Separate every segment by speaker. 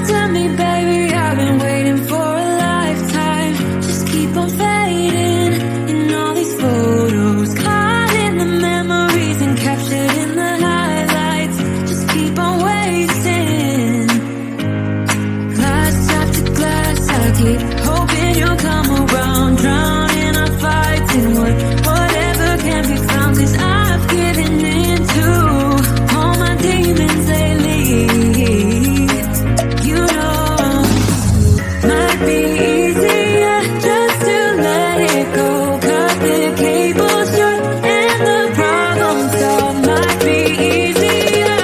Speaker 1: Tell me, baby, I've been waiting for a lifetime. Just keep on fading in all these photos, caught in the memories and captured in the highlights. Just keep on wasting. Glass after glass, I keep hoping you'll come around. Drowning our fights in whatever can be found. 'Cause I've given in to all my demons lately. Might be easier just to let it go. Cut the cable short and the problem solved. Might be easier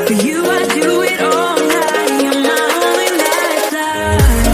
Speaker 1: for you. I do it all night. You're my only lifeline.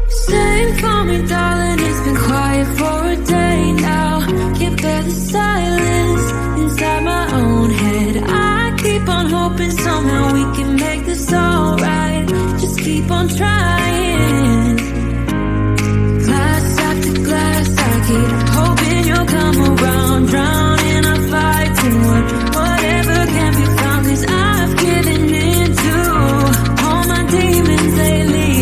Speaker 1: Stay for me, darling, it's been quiet for a day now. Can't bear the silence inside my own head. I keep on hoping somehow we can make this alright. Just keep on trying. Glass after glass, I keep hoping you'll come around. Drowning our fights in whatever can be found. 'Cause I've given in to all my demons lately.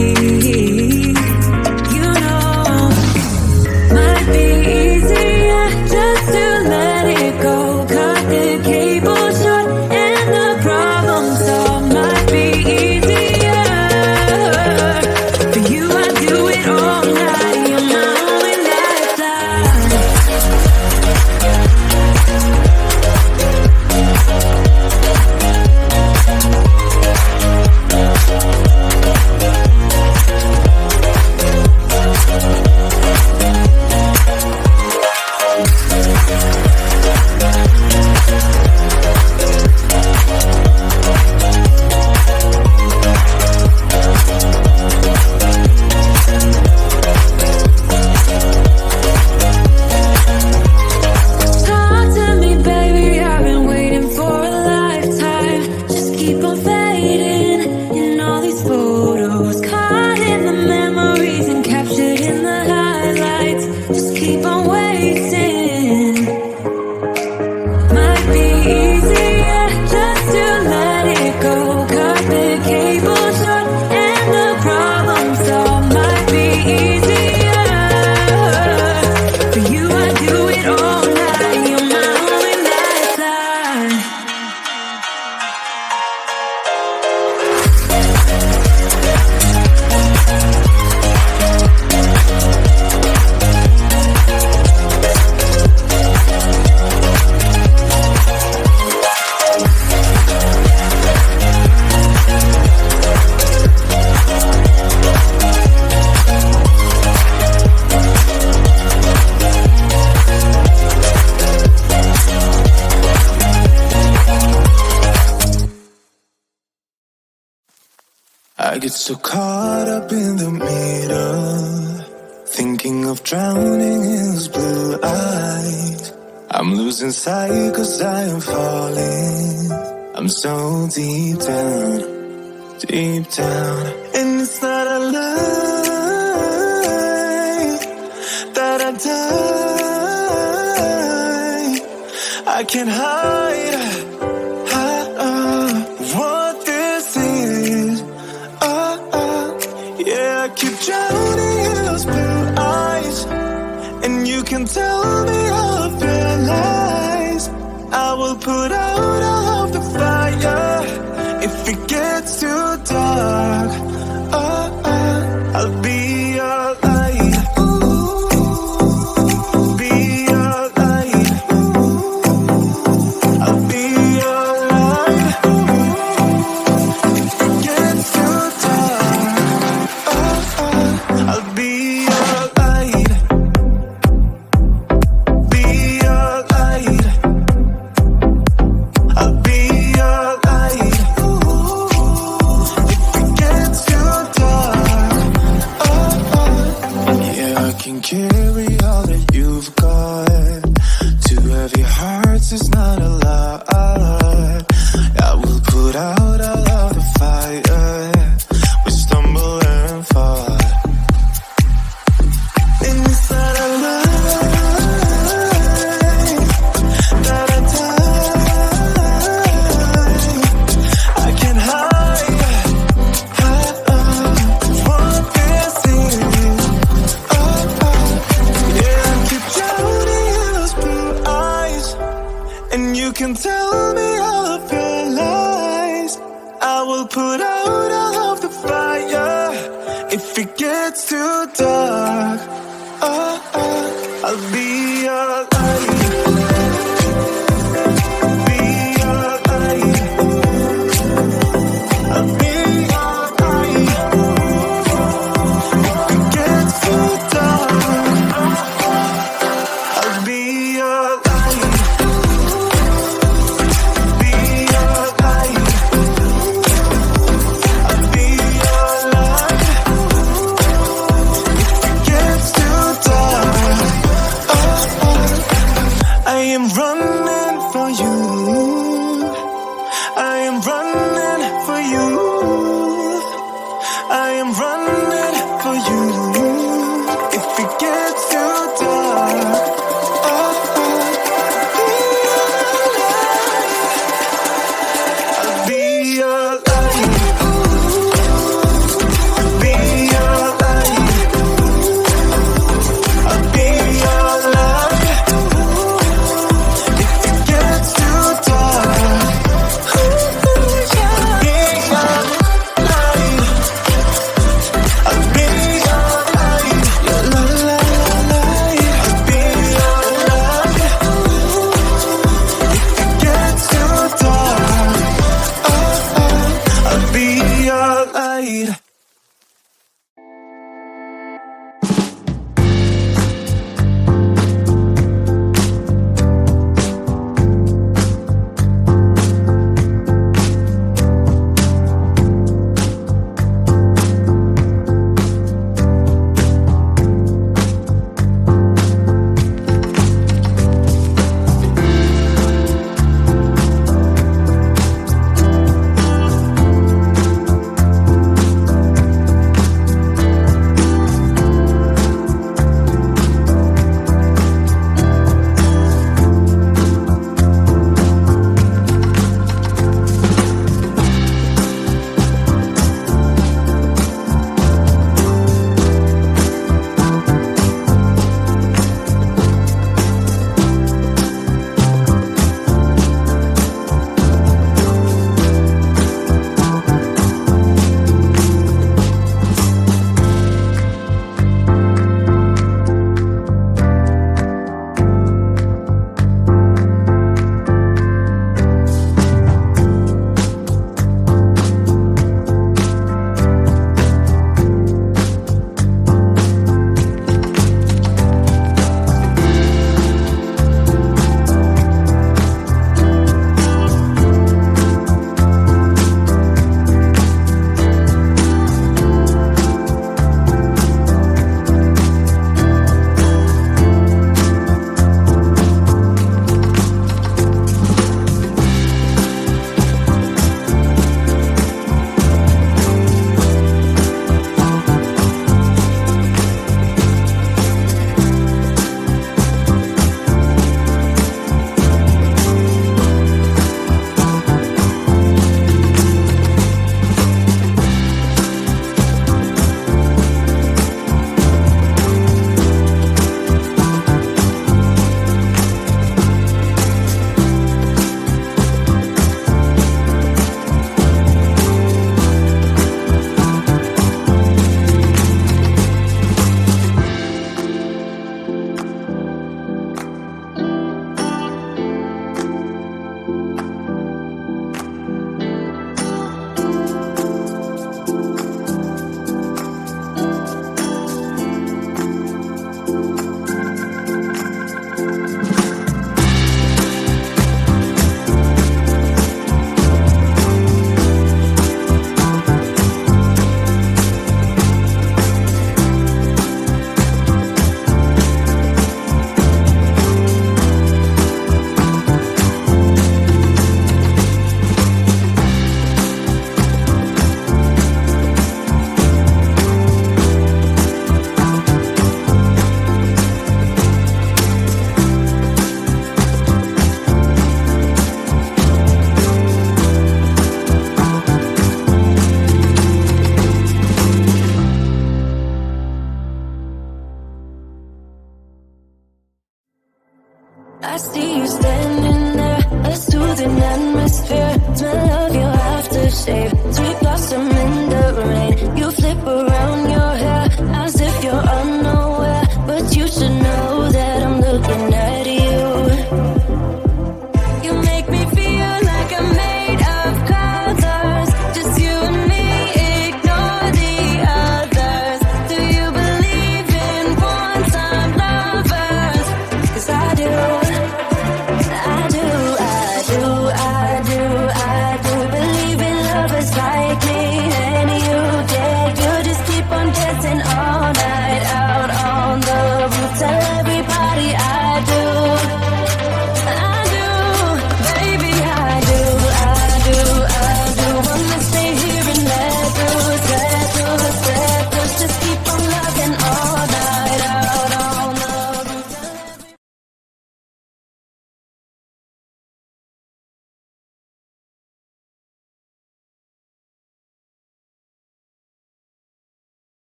Speaker 1: Might be easier just to let it go. Cut the cable short and the problem solved. Might be easier for you. I do it all night. You're my only lifeline. Talk to me, baby, I've been waiting for a lifetime. Just keep on fading in all these photos, caught in the memories and captured in the highlights. Just keep on wasting. Might be easier just to let it go. Cut the cable short and the problem solved. Might be easier for you. I do it all night. You're my only lifeline.
Speaker 2: I get so caught up in the middle, thinking of drowning in those blue eyes. I'm losing sight 'cause I am falling. I'm so deep down, and it's not a lie that I die. I can't hide what this is. Yeah, I keep drowning in those blue eyes, and you can tell me all of your lies. I will put out all of the fire if it gets too dark. I'll be your light. Be your light. I'll be your light. If it gets too dark. gets too dark, I'll be your light. Be your light. I'll be your light. If it gets too dark, I'll be your light. Be your light. I'll be your light. If it gets too dark, I am running for you. I am running for you. I am running for you. If it gets too dark, I'll be your light. Be your light. I'll be your light. If it gets too dark, I'll be your light. I'll be your light. La la la la. I'll be your light. If it gets too dark, I'll be your light.